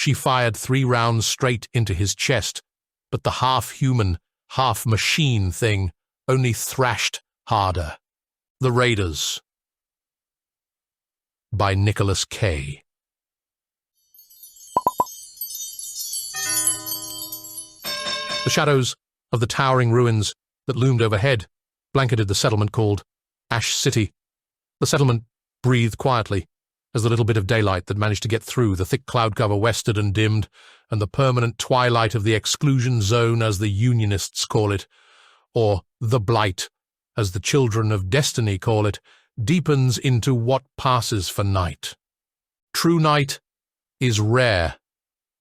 She fired 3 rounds straight into his chest, but the half-human, half-machine thing only thrashed harder. The Raiders, by Nicholas K. The shadows of the towering ruins that loomed overhead blanketed the settlement called Ash City. The settlement breathed quietly as the little bit of daylight that managed to get through the thick cloud cover westered and dimmed, and the permanent twilight of the exclusion zone, as the Unionists call it, or the Blight, as the children of destiny call it, deepens into what passes for night. True night is rare.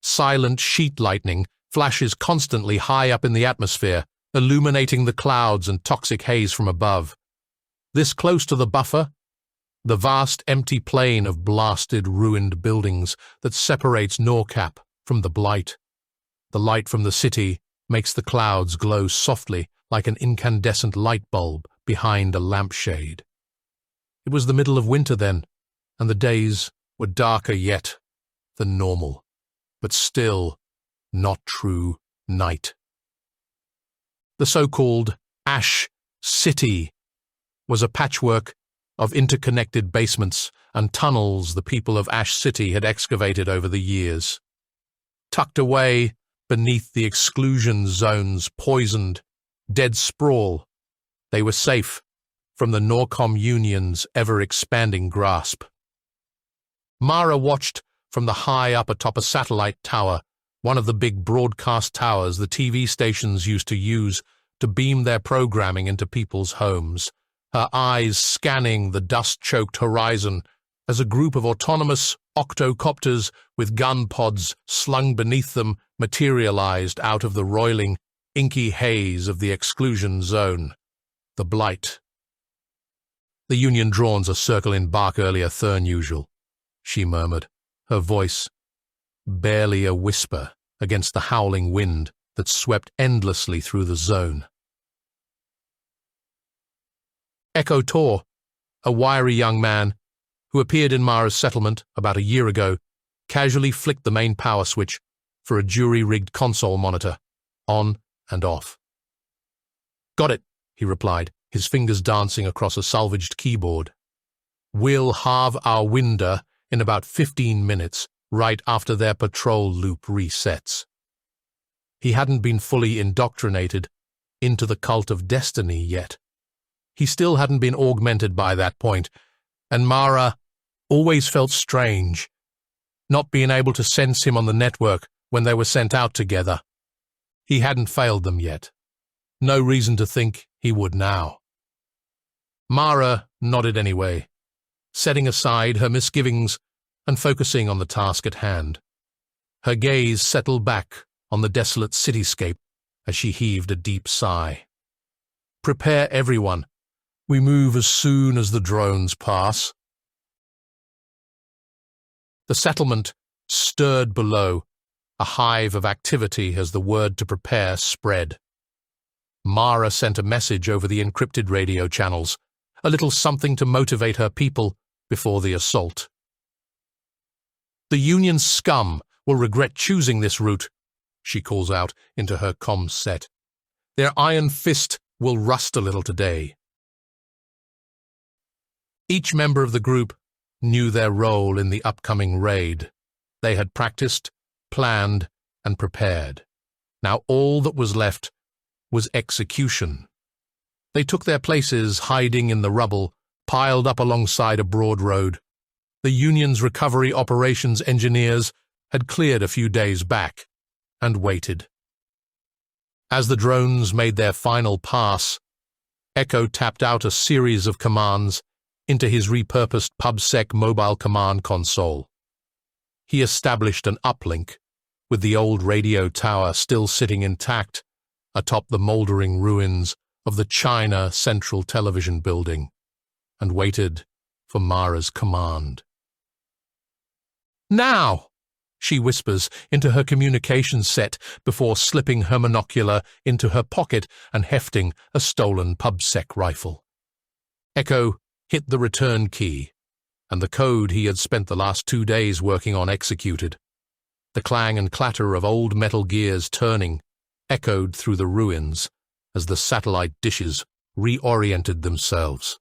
Silent sheet lightning flashes constantly high up in the atmosphere, illuminating the clouds and toxic haze from above. This close to the buffer, the vast empty plain of blasted, ruined buildings that separates Norcap from the Blight. The light from the city makes the clouds glow softly like an incandescent light bulb behind a lampshade. It was the middle of winter then, and the days were darker yet than normal, but still not true night. The so-called Ash City was a patchwork of interconnected basements and tunnels the people of Ash City had excavated over the years. Tucked away beneath the exclusion zone's poisoned, dead sprawl, they were safe from the Norcom Union's ever-expanding grasp. Mara watched from the high up atop a satellite tower, one of the big broadcast towers the TV stations used to use to beam their programming into people's homes, her eyes scanning the dust-choked horizon as a group of autonomous octocopters with gun pods slung beneath them materialized out of the roiling, inky haze of the exclusion zone. The Blight. "The Union drawns a circle in bark earlier than usual," she murmured, her voice barely a whisper against the howling wind that swept endlessly through the zone. Echo Tor, a wiry young man who appeared in Mara's settlement about a year ago, casually flicked the main power switch for a jury-rigged console monitor, on and off. "Got it," he replied, his fingers dancing across a salvaged keyboard. "We'll halve our window in about 15 minutes, right after their patrol loop resets." He hadn't been fully indoctrinated into the cult of destiny yet. He still hadn't been augmented by that point, and Mara always felt strange, not being able to sense him on the network when they were sent out together. He hadn't failed them yet. No reason to think he would now. Mara nodded anyway, setting aside her misgivings and focusing on the task at hand. Her gaze settled back on the desolate cityscape as she heaved a deep sigh. "Prepare everyone. We move as soon as the drones pass." The settlement stirred below, a hive of activity as the word to prepare spread. Mara sent a message over the encrypted radio channels, a little something to motivate her people before the assault. "The Union scum will regret choosing this route," she calls out into her comm set. "Their iron fist will rust a little today." Each member of the group knew their role in the upcoming raid. They had practiced, planned, and prepared. Now all that was left was execution. They took their places hiding in the rubble, piled up alongside a broad road. The Union's recovery operations engineers had cleared a few days back, and waited. As the drones made their final pass, Echo tapped out a series of commands into his repurposed PubSec mobile command console. He established an uplink, with the old radio tower still sitting intact atop the moldering ruins of the China Central Television Building, and waited for Mara's command. "Now!" she whispers into her communications set before slipping her monocular into her pocket and hefting a stolen PubSec rifle. Echo hit the return key, and the code he had spent the last 2 days working on executed. The clang and clatter of old metal gears turning echoed through the ruins as the satellite dishes reoriented themselves.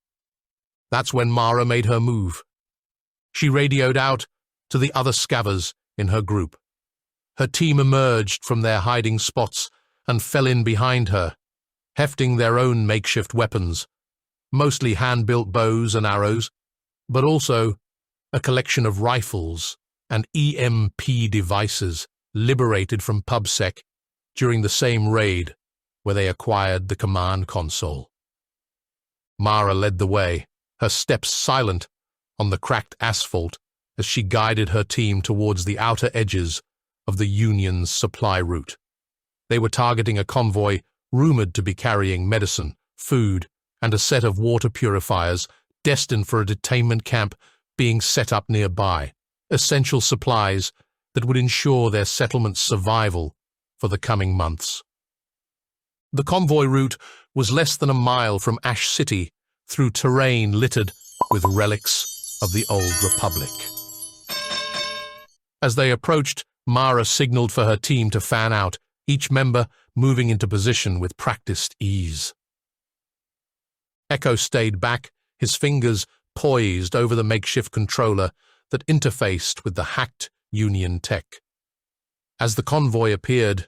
That's when Mara made her move. She radioed out to the other scavvers in her group. Her team emerged from their hiding spots and fell in behind her, hefting their own makeshift weapons, mostly hand-built bows and arrows, but also a collection of rifles and EMP devices liberated from PubSec during the same raid where they acquired the command console. Mara led the way, her steps silent on the cracked asphalt as she guided her team towards the outer edges of the Union's supply route. They were targeting a convoy rumored to be carrying medicine, food, and a set of water purifiers destined for a detainment camp being set up nearby, essential supplies that would ensure their settlement's survival for the coming months. The convoy route was less than a mile from Ash City through terrain littered with relics of the old Republic. As they approached, Mara signaled for her team to fan out, each member moving into position with practiced ease. Echo stayed back, his fingers poised over the makeshift controller that interfaced with the hacked Union tech. As the convoy appeared,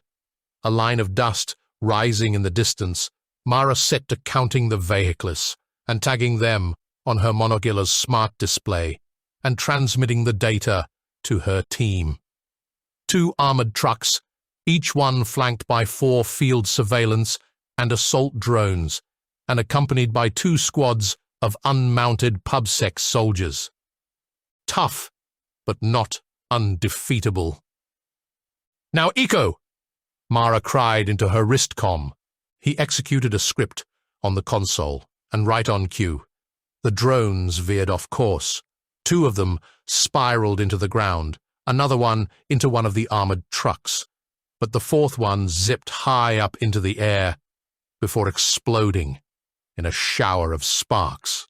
a line of dust rising in the distance, Mara set to counting the vehicles and tagging them on her monocular's smart display and transmitting the data to her team. 2 armored trucks, each one flanked by 4 field surveillance and assault drones, and accompanied by 2 squads of unmounted PubSec soldiers. Tough, but not undefeatable. "Now, Eco!" Mara cried into her wristcom. He executed a script on the console, and right on cue. The drones veered off course. 2 of them spiraled into the ground, another one into one of the armored trucks, but the 4th one zipped high up into the air before exploding in a shower of sparks.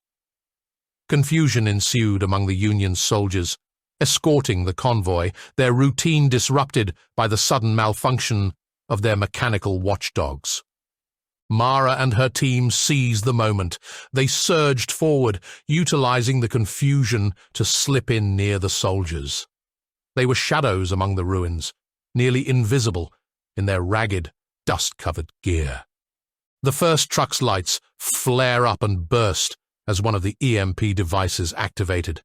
Confusion ensued among the Union soldiers, escorting the convoy, their routine disrupted by the sudden malfunction of their mechanical watchdogs. Mara and her team seized the moment. They surged forward, utilizing the confusion to slip in near the soldiers. They were shadows among the ruins, nearly invisible in their ragged, dust-covered gear. The first truck's lights flare up and burst as one of the EMP devices activated.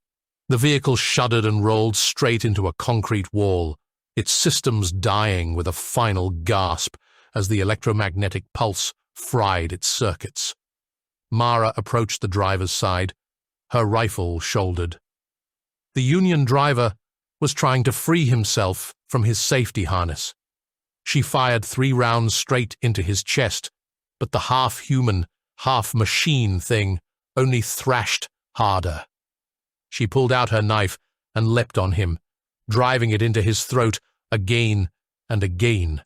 The vehicle shuddered and rolled straight into a concrete wall, its systems dying with a final gasp as the electromagnetic pulse fried its circuits. Mara approached the driver's side, her rifle shouldered. The Union driver was trying to free himself from his safety harness. She fired 3 rounds straight into his chest, but the half-human, half-machine thing only thrashed harder. She pulled out her knife and leapt on him, driving it into his throat again and again.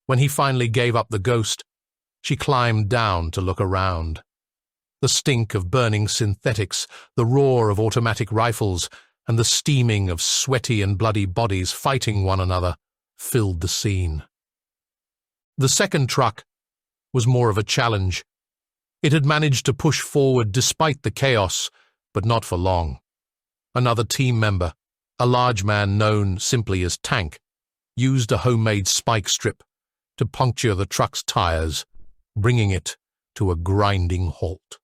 When he finally gave up the ghost, she climbed down to look around. The stink of burning synthetics, the roar of automatic rifles, and the steaming of sweaty and bloody bodies fighting one another filled the scene. The second truck was more of a challenge. It had managed to push forward despite the chaos, but not for long. Another team member, a large man known simply as Tank, used a homemade spike strip to puncture the truck's tires, bringing it to a grinding halt.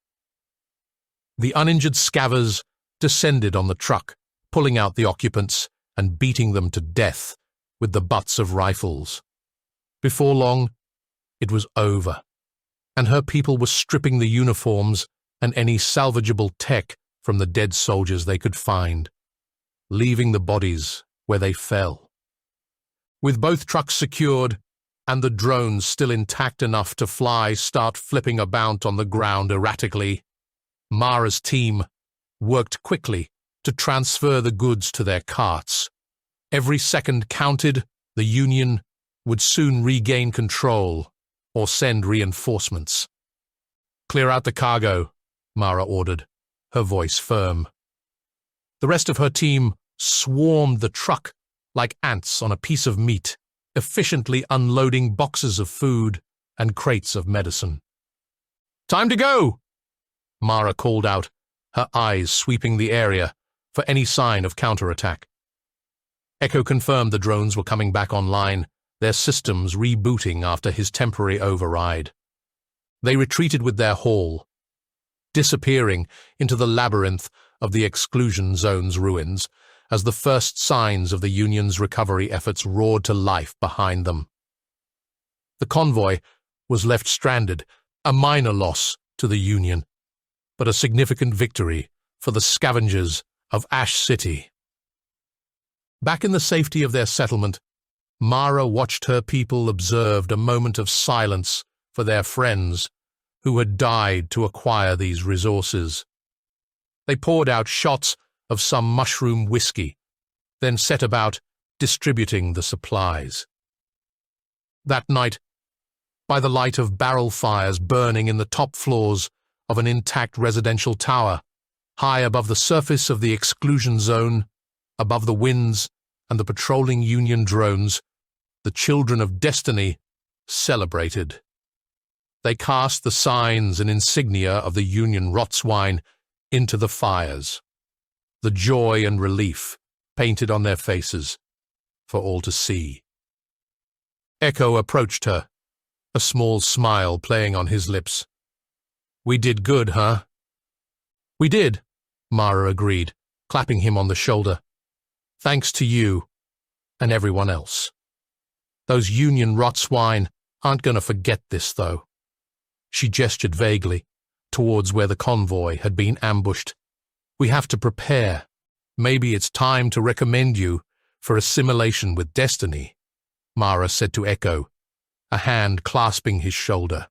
The uninjured scavvers descended on the truck, pulling out the occupants and beating them to death with the butts of rifles. Before long, it was over, and her people were stripping the uniforms and any salvageable tech from the dead soldiers they could find, leaving the bodies where they fell. With both trucks secured and the drones still intact enough to start flipping about on the ground erratically, Mara's team worked quickly to transfer the goods to their carts. Every second counted. The Union would soon regain control or send reinforcements. "Clear out the cargo," Mara ordered, her voice firm. The rest of her team swarmed the truck like ants on a piece of meat, efficiently unloading boxes of food and crates of medicine. "Time to go!" Mara called out, her eyes sweeping the area for any sign of counterattack. Echo confirmed the drones were coming back online, their systems rebooting after his temporary override. They retreated with their haul, disappearing into the labyrinth of the exclusion zone's ruins as the first signs of the Union's recovery efforts roared to life behind them. The convoy was left stranded, a minor loss to the Union, but a significant victory for the scavengers of Ash City. Back in the safety of their settlement, Mara watched her people observe a moment of silence for their friends who had died to acquire these resources. They poured out shots of some mushroom whiskey, then set about distributing the supplies. That night, by the light of barrel fires burning in the top floors of an intact residential tower, high above the surface of the exclusion zone, above the winds and the patrolling Union drones, the children of destiny celebrated. They cast the signs and insignia of the Union Rotswine into the fires, the joy and relief painted on their faces for all to see. Echo approached her, a small smile playing on his lips. "We did good, huh?" "We did," Mara agreed, clapping him on the shoulder. "Thanks to you and everyone else. Those Union Rotswine aren't going to forget this, though." She gestured vaguely towards where the convoy had been ambushed. "We have to prepare. Maybe it's time to recommend you for assimilation with destiny," Mara said to Echo, a hand clasping his shoulder.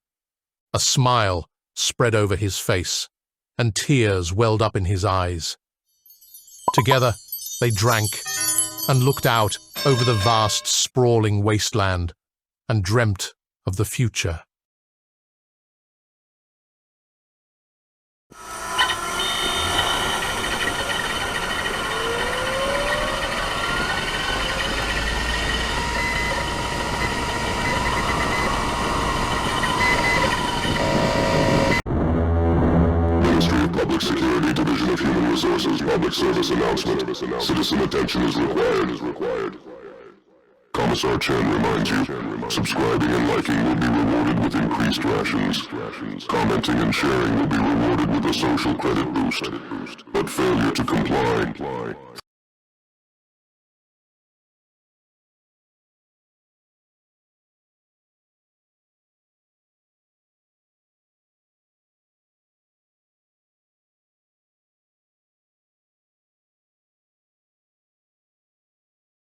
A smile spread over his face, and tears welled up in his eyes. Together, they drank and looked out over the vast, sprawling wasteland and dreamt of the future. Public Security Division of Human Resources Public Service Announcement. Citizen attention is required. Commissar Chen reminds you, subscribing and liking will be rewarded with increased rations. Commenting and sharing will be rewarded with a social credit boost. But failure to comply